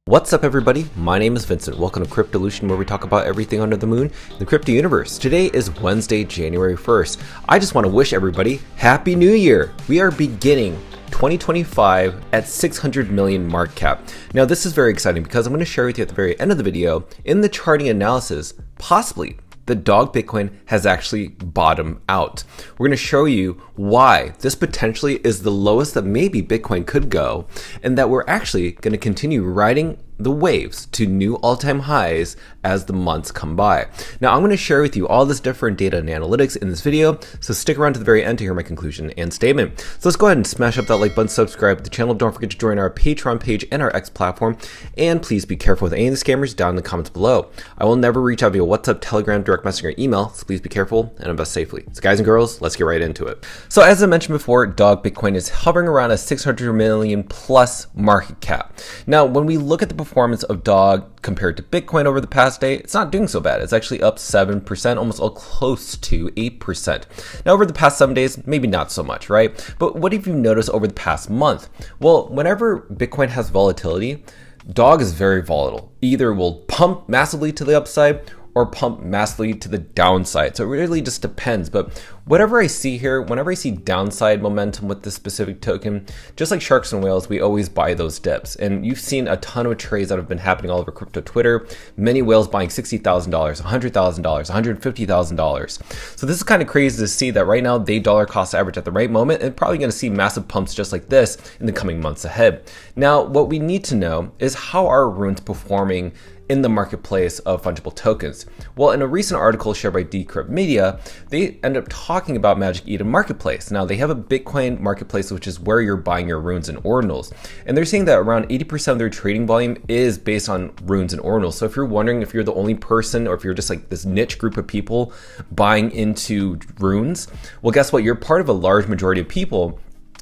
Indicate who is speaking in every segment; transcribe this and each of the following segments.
Speaker 1: What's up everybody, my name is Vincent. Welcome to Cryptolution, where we talk about everything under the moon in the crypto universe. Today is Wednesday, January 1st. I just want to wish everybody Happy New Year! We are beginning 2025 at 600 million market cap. Now this is very exciting because I'm going to share with you at the very end of the video, in the charting analysis, possibly the Doge Bitcoin has actually bottomed out. We're going to show you why this potentially is the lowest that maybe Bitcoin could go, and that we're actually going to continue riding the waves to new all-time highs as the months come by. Now I'm going to share with you all this different data and analytics in this video, so stick around to the very end to hear my conclusion and statement. So let's go ahead and smash up that like button, subscribe to the channel, don't forget to join our Patreon page and our X platform, and please be careful with any of the scammers down in the comments below. I will never reach out via WhatsApp, Telegram, direct messaging, or email, so please be careful and invest safely. So guys and girls, let's get right into it. So as I mentioned before, Doge Bitcoin is hovering around a 600 million plus market cap. Now when we look at the performance of Doge compared to Bitcoin over the past day, it's not doing so bad. It's actually up 7%, almost all close to 8%. Now over the past 7 days, maybe not so much, right? But what have you noticed over the past month? Well, whenever Bitcoin has volatility, Doge is very volatile. Either will pump massively to the upside or pump massively to the downside. So it really just depends. But whatever I see here, whenever I see downside momentum with this specific token, just like sharks and whales, we always buy those dips. And you've seen a ton of trades that have been happening all over crypto Twitter. Many whales buying $60,000, $100,000, $150,000. So this is kind of crazy to see that right now they dollar cost average at the right moment, and probably going to see massive pumps just like this in the coming months ahead. Now, what we need to know is how are runes performing in the marketplace of fungible tokens. Well, in a recent article shared by Decrypt Media, they end up talking about Magic Eden Marketplace. Now, they have a Bitcoin marketplace, which is where you're buying your runes and ordinals. And they're saying that around 80% of their trading volume is based on runes and ordinals. So if you're wondering if you're the only person, or if you're just like this niche group of people buying into runes, well, guess what? You're part of a large majority of people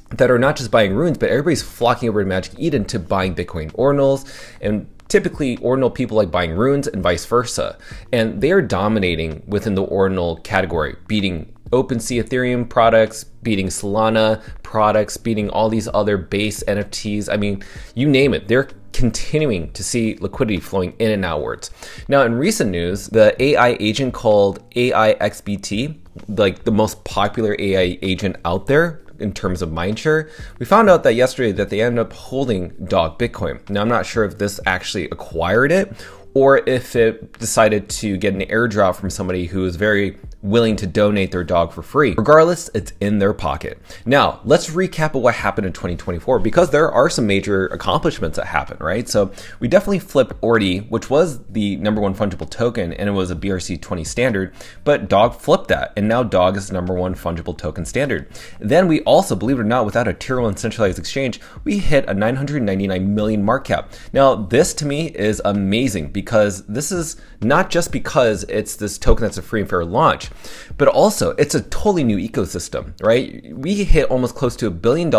Speaker 1: that are not just buying runes, but everybody's flocking over to Magic Eden to buying Bitcoin ordinals. And typically, ordinal people like buying runes and vice versa. And they are dominating within the ordinal category, beating OpenSea Ethereum products, beating Solana products, beating all these other base NFTs. I mean, you name it. They're continuing to see liquidity flowing in and outwards. Now, in recent news, the AI agent called AIXBT, like the most popular AI agent out there, in terms of mindshare, we found out that yesterday that they ended up holding Doge Bitcoin. Now I'm not sure if this actually acquired it or if it decided to get an airdrop from somebody who is very willing to donate their Doge for free. Regardless, it's in their pocket. Now, let's recap of what happened in 2024, because there are some major accomplishments that happened, right? So we definitely flipped Ordi, which was the #1 fungible token, and it was a BRC20 standard, but Doge flipped that, and now Doge is the #1 fungible token standard. Then we also, believe it or not, without a tier 1 centralized exchange, we hit a 999 million market cap. Now, this to me is amazing, because this is not just because it's this token that's a free and fair launch, but also it's a totally new ecosystem, right? We hit almost close to $1 billion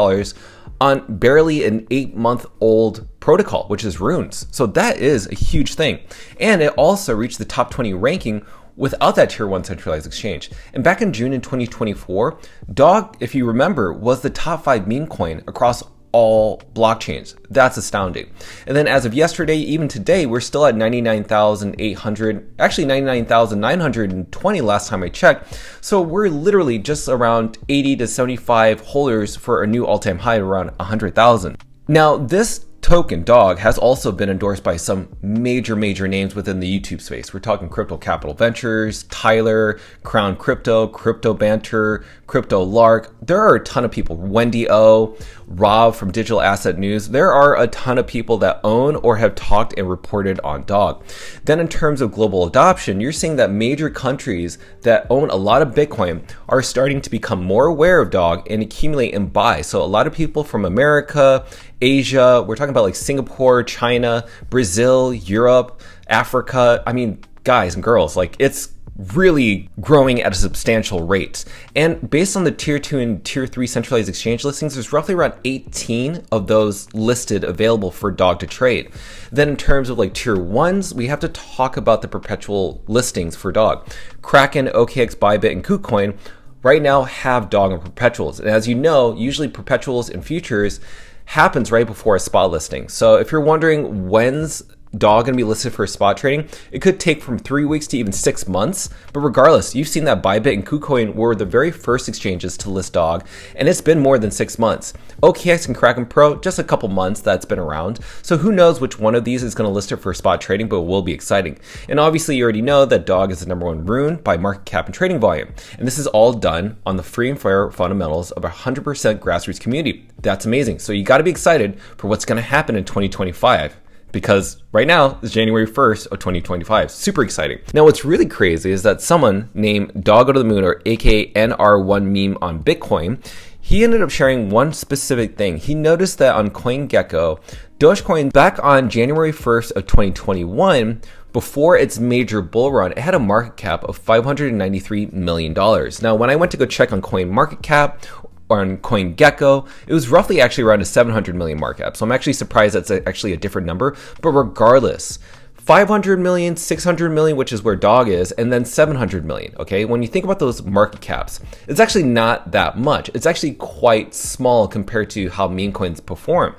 Speaker 1: on barely an 8-month-old protocol, which is runes. So that is a huge thing. And it also reached the top 20 ranking without that tier 1 centralized exchange. And back in June in 2024, Doge, if you remember, was the top 5 meme coin across all blockchains. That's astounding. And then as of yesterday, even today, we're still at 99,800, actually 99,920 last time I checked. So we're literally just around 80 to 75 holders for a new all-time high around 100,000. Now this token, Doge, has also been endorsed by some major names within the YouTube space. We're talking Crypto Capital Ventures, Tyler, Crown Crypto, Crypto Banter, Crypto Lark. There are a ton of people. Wendy O, Rob from Digital Asset News. There are a ton of people that own or have talked and reported on Doge. Then in terms of global adoption, you're seeing that major countries that own a lot of Bitcoin are starting to become more aware of Doge and accumulate and buy. So a lot of people from America, Asia, we're talking about like Singapore, China, Brazil, Europe, Africa. I mean, guys and girls, like it's really growing at a substantial rate. And based on the tier 2 and tier 3 centralized exchange listings, there's roughly around 18 of those listed available for Doge to trade. Then in terms of like tier 1s, we have to talk about the perpetual listings for Doge. Kraken, OKX, Bybit, and KuCoin right now have Doge and perpetuals. And as you know, usually perpetuals and futures happens right before a spot listing. So if you're wondering when's DOGG going to be listed for spot trading, it could take from 3 weeks to even 6 months. But regardless, you've seen that Bybit and KuCoin were the very first exchanges to list DOGG, and it's been more than 6 months. OKX and Kraken Pro, just a couple months that's been around. So who knows which one of these is going to list it for spot trading, but it will be exciting. And obviously you already know that DOGG is the #1 rune by market cap and trading volume. And this is all done on the free and fair fundamentals of a 100% grassroots community. That's amazing. So you got to be excited for what's going to happen in 2025. Because right now is January 1st of 2025. Super exciting. Now, what's really crazy is that someone named Dog Go to the Moon, or aka NR1 meme on Bitcoin, he ended up sharing one specific thing. He noticed that on CoinGecko, Dogecoin back on January 1st of 2021, before its major bull run, it had a market cap of $593 million. Now, when I went to go check on Coin Market Cap, on CoinGecko, it was roughly actually around a 700 million market cap. So I'm actually surprised that's actually a different number. But regardless, 500 million, 600 million, which is where DOGG is, and then 700 million, okay? When you think about those market caps, it's actually not that much. It's actually quite small compared to how meme coins perform.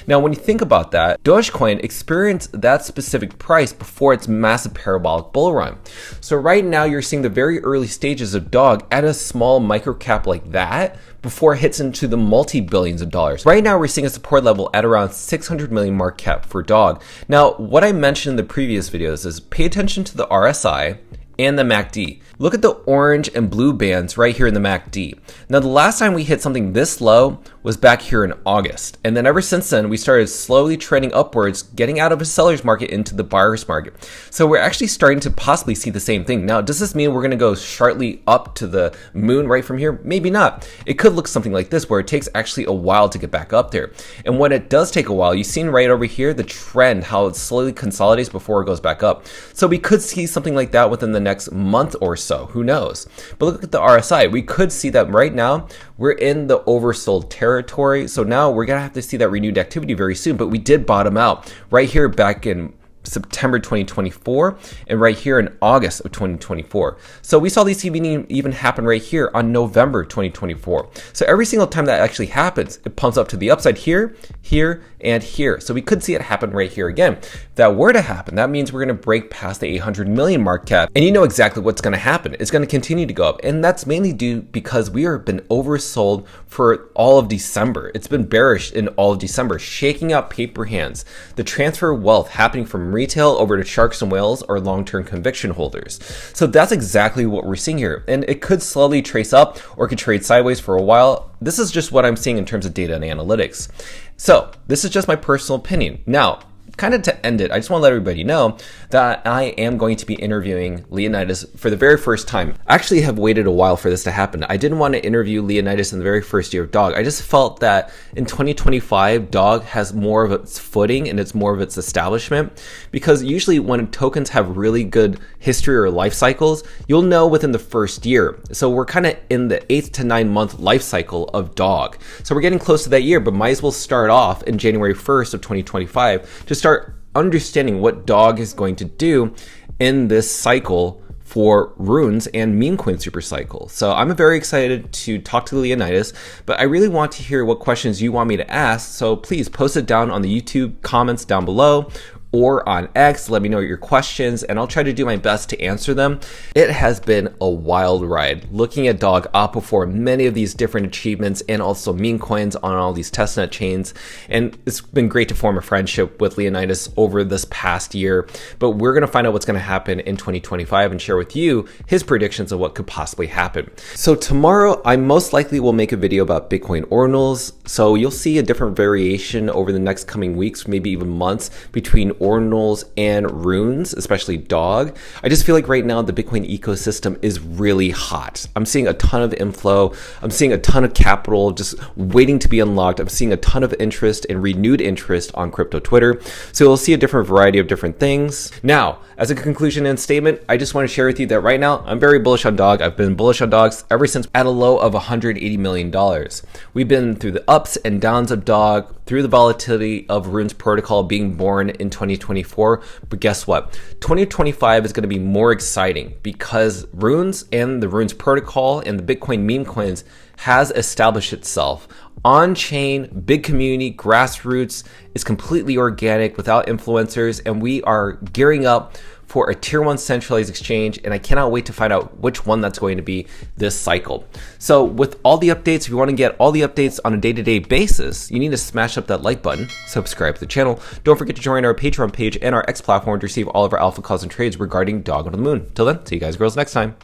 Speaker 1: Now, when you think about that, Dogecoin experienced that specific price before its massive parabolic bull run. So right now, you're seeing the very early stages of DOGG at a small micro cap like that before it hits into the multi-billions of dollars. Right now, we're seeing a support level at around 600 million market cap for DOGG. Now, what I mentioned in the previous videos is pay attention to the RSI and the MACD. Look at the orange and blue bands right here in the MACD. Now, the last time we hit something this low was back here in August. And then ever since then, we started slowly trending upwards, getting out of a seller's market into the buyer's market. So we're actually starting to possibly see the same thing. Now, does this mean we're gonna go sharply up to the moon right from here? Maybe not. It could look something like this, where it takes actually a while to get back up there. And when it does take a while, you've seen right over here, the trend, how it slowly consolidates before it goes back up. So we could see something like that within the next month or so, who knows? But look at the RSI. We could see that right now we're in the oversold territory. So now we're gonna have to see that renewed activity very soon, but we did bottom out right here back in September 2024 and right here in August of 2024. So we saw these even happen right here on November 2024. So every single time that actually happens, it pumps up to the upside here, here, and here. So we could see it happen right here again. If that were to happen, that means we're going to break past the 800 million market cap. And you know exactly what's going to happen. It's going to continue to go up. And that's mainly due because we have been oversold for all of December. It's been bearish in all of December, shaking out paper hands. The transfer of wealth happening from retail over to sharks and whales or long-term conviction holders. So that's exactly what we're seeing here. And it could slowly trace up or it could trade sideways for a while. This is just what I'm seeing in terms of data and analytics. So this is just my personal opinion. Now, kind of to end it, I just want to let everybody know that I am going to be interviewing Leonidas for the very first time. I actually have waited a while for this to happen. I didn't want to interview Leonidas in the very first year of DOGG. I just felt that in 2025, DOGG has more of its footing and it's more of its establishment, because usually when tokens have really good history or life cycles, you'll know within the first year. So we're kind of in the 8 to 9 month life cycle of DOGG. So we're getting close to that year, but might as well start off in January 1st of 2025 to start understanding what DOGG is going to do in this cycle for runes and meme coin super cycle. So I'm very excited to talk to Leonidas, but I really want to hear what questions you want me to ask. So please post it down on the YouTube comments down below or on X. Let me know your questions and I'll try to do my best to answer them. It has been a wild ride looking at DOGG outperform many of these different achievements and also meme coins on all these testnet chains. And it's been great to form a friendship with Leonidas over this past year, but we're going to find out what's going to happen in 2025 and share with you his predictions of what could possibly happen. So tomorrow, I most likely will make a video about Bitcoin Ordinals. So you'll see a different variation over the next coming weeks, maybe even months, between Ordinals and runes, especially DOGG. I just feel like right now the Bitcoin ecosystem is really hot. I'm seeing a ton of inflow. I'm seeing a ton of capital just waiting to be unlocked. I'm seeing a ton of interest and renewed interest on crypto Twitter. So we'll see a different variety of different things. Now, as a conclusion and statement, I just want to share with you that right now I'm very bullish on DOGG. I've been bullish on DOGG ever since at a low of $180 million. We've been through the ups and downs of DOGG. through the volatility of Rune's protocol being born in 2024. But guess what? 2025 is going to be more exciting because Runes and the Runes protocol and the Bitcoin meme coins has established itself on-chain, big community, grassroots. Is completely organic without influencers, and we are gearing up for a tier 1 centralized exchange, and I cannot wait to find out which one that's going to be this cycle. So with all the updates, if you want to get all the updates on a day-to-day basis, you need to smash up that like button, subscribe to the channel. Don't forget to join our Patreon page and our X platform to receive all of our alpha calls and trades regarding Dog on the Moon. Till then, see you guys girls next time.